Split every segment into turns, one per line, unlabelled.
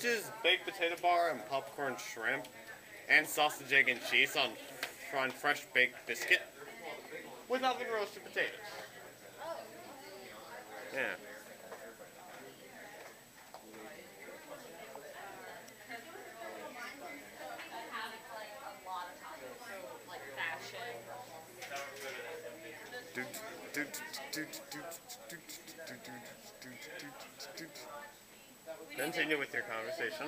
Lunch is baked potato bar and popcorn shrimp, and sausage, egg, and cheese on fresh baked biscuit with oven roasted potatoes. Yeah. Continue with your conversation.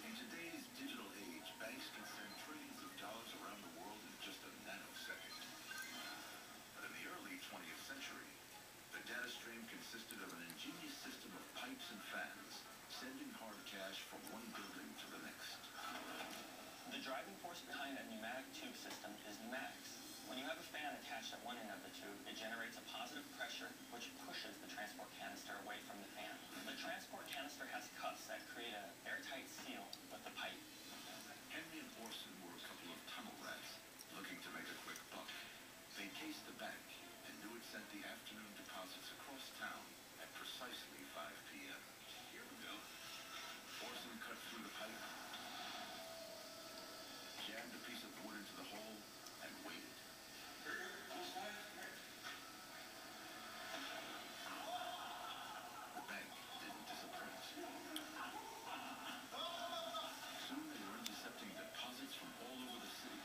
In today's digital age, banks can send trillions of dollars around the world in just a nanosecond. But in the early 20th century, the data stream consisted of an ingenious system of pipes and fans, sending hard cash from one building to the next.
The driving force behind a pneumatic tube system is pneumatics. When you have a fan attached at one end of the tube, it generates a positive pressure which pushes the transport canister away from the fan. The transport canister has cuffs that create an airtight seal with the pipe.
Henry and Orson were a couple of tunnel rats looking to make a quick buck. They cased the bank and knew it sent the afternoon deposits across town at precisely 5 p.m. Here we go. Orson cut through the pipe, jammed a piece of wood into the hole, and waited. The bank didn't disappoint. Soon they were intercepting deposits from all over the city.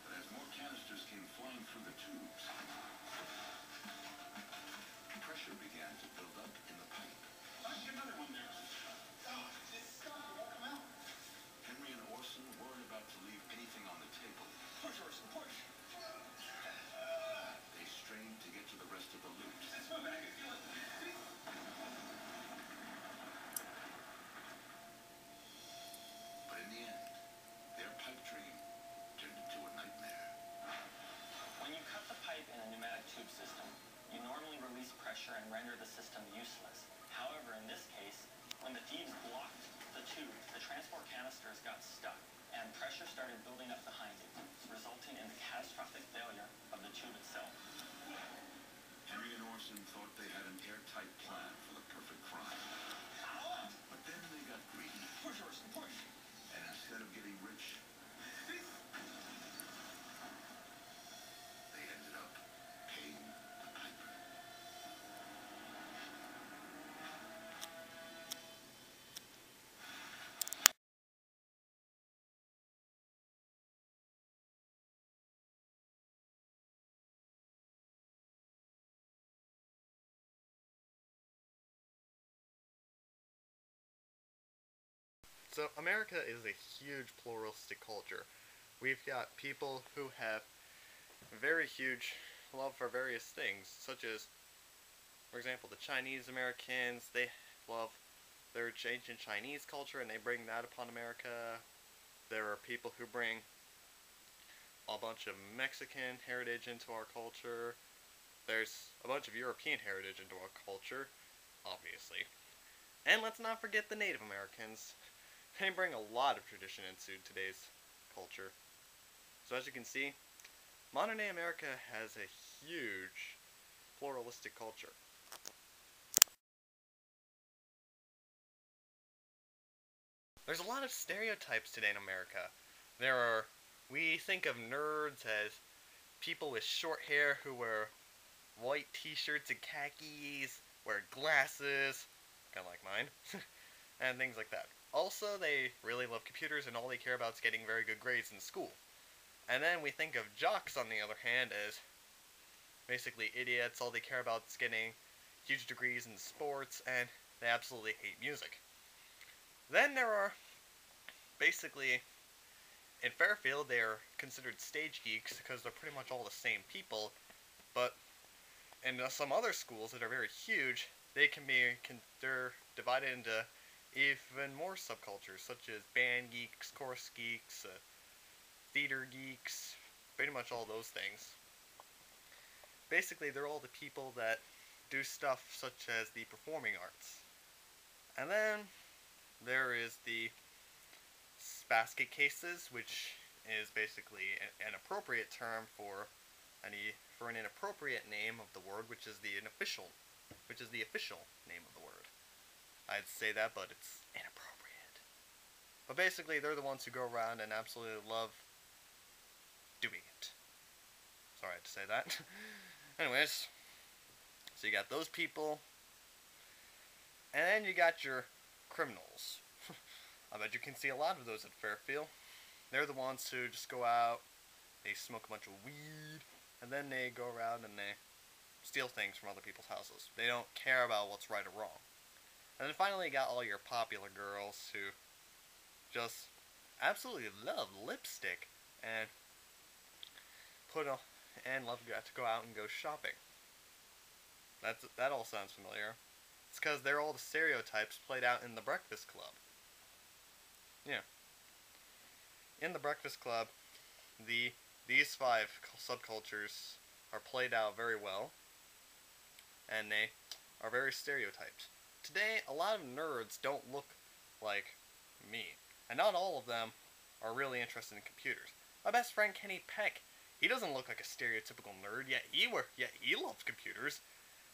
But as more canisters came flying through the tubes, pressure began to build up in the pipe. Another one there. Henry and Orson weren't about to leave anything on the table.
Push, Orson, push!
They strained to get to the rest of the loops. But in the end, their pipe dream turned into a nightmare.
When you cut the pipe in a pneumatic tube system, you normally release pressure and render the system useless. However, in this case, when the thieves blocked the tube, the transport canisters got stuck, and pressure started building up behind it, resulting in the catastrophic failure of the tube itself.
Henry and Orson thought they had an airtight plan for the perfect crime. But then they got greedy.
Push, Orson, push!
And instead of getting rich, they ended up paying the piper.
So America is a huge pluralistic culture. We've got people who have very huge love for various things, such as, for example, the Chinese Americans. They love their ancient Chinese culture and they bring that upon America. There are people who bring a bunch of Mexican heritage into our culture. There's a bunch of European heritage into our culture, obviously. And let's not forget the Native Americans. They bring a lot of tradition into today's culture. So as you can see, modern day America has a huge pluralistic culture. There's a lot of stereotypes today in America. We think of nerds as people with short hair who wear white t-shirts and khakis, wear glasses, kinda like mine, and things like that. Also, they really love computers and all they care about is getting very good grades in school. And then we think of jocks, on the other hand, as basically idiots. All they care about is getting huge degrees in sports, and they absolutely hate music. Then there are, basically, in Fairfield, they are considered stage geeks because they're pretty much all the same people, but in some other schools that are very huge, they're divided into even more subcultures, such as band geeks, chorus geeks, theater geeks, pretty much all those things. Basically, they're all the people that do stuff such as the performing arts. And then there is the basket cases, which is basically an appropriate term for an inappropriate name of the word, which is the official name of the word. I'd say that, but it's inappropriate. But basically, they're the ones who go around and absolutely love doing it. Sorry I had to say that. Anyways, so you got those people, and then you got your criminals. I bet you can see a lot of those at Fairfield. They're the ones who just go out, they smoke a bunch of weed, and then they go around and they steal things from other people's houses. They don't care about what's right or wrong. And then finally you got all your popular girls who just absolutely love lipstick and love to go out and go shopping. That all sounds familiar. It's because they're all the stereotypes played out in the Breakfast Club. Yeah. In the Breakfast Club, these 5 subcultures are played out very well, and they are very stereotyped. Today, a lot of nerds don't look like me, and not all of them are really interested in computers. My best friend Kenny Peck, he doesn't look like a stereotypical nerd, yet he loves computers,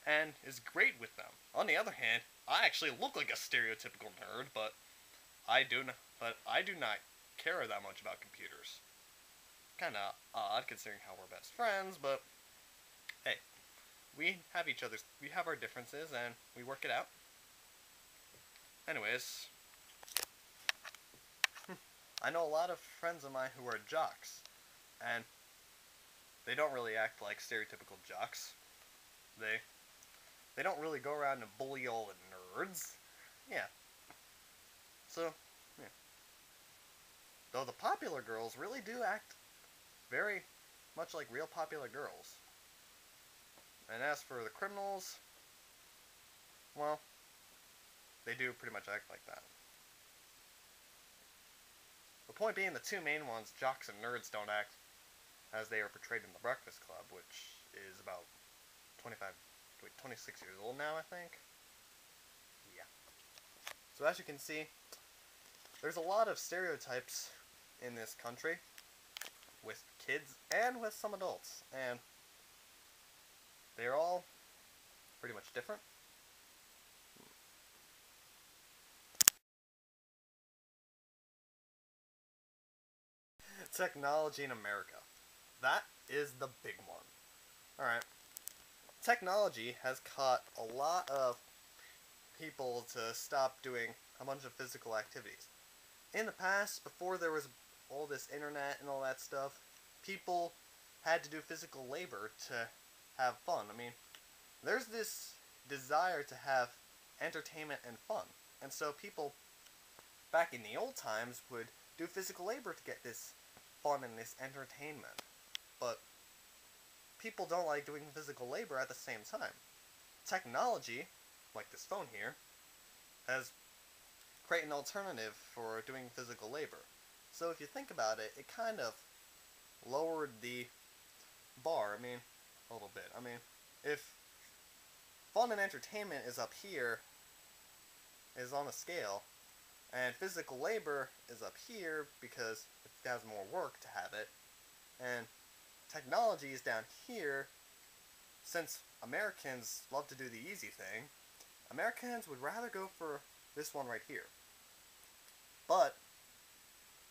and is great with them. On the other hand, I actually look like a stereotypical nerd, but I do not care that much about computers. Kinda odd considering how we're best friends, but hey, we have our differences and we work it out. Anyways, I know a lot of friends of mine who are jocks, and they don't really act like stereotypical jocks. They don't really go around and bully all the nerds. Yeah. So, yeah. Though the popular girls really do act very much like real popular girls. And as for the criminals, well, they do pretty much act like that. The point being, the 2 main ones, jocks and nerds, don't act as they are portrayed in the Breakfast Club, which is about 26 years old now, I think. Yeah. So as you can see, there's a lot of stereotypes in this country, with kids and with some adults, and they're all pretty much different. Technology in America. That is the big one. Alright. Technology has caught a lot of people to stop doing a bunch of physical activities. In the past, before there was all this internet and all that stuff, people had to do physical labor to have fun. I mean, there's this desire to have entertainment and fun. And so people back in the old times would do physical labor to get this fun and this entertainment. But people don't like doing physical labor at the same time. Technology, like this phone here, has created an alternative for doing physical labor. So if you think about it, it kind of lowered the bar, a little bit. If fun and entertainment is up here, is on a scale, and physical labor is up here because it has more work to have it, and technology is down here, since Americans love to do the easy thing, Americans would rather go for this one right here. But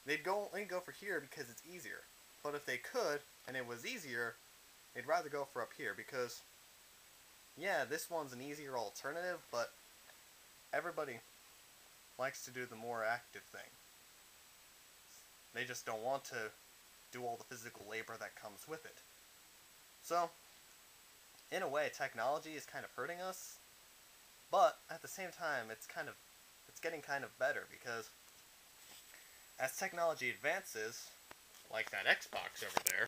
they'd only go for here because it's easier. But if they could, and it was easier, they'd rather go for up here because, yeah, this one's an easier alternative, but everybody likes to do the more active thing. They just don't want to do all the physical labor that comes with it. So, in a way, technology is kind of hurting us, but at the same time, it's getting kind of better because as technology advances, like that Xbox over there,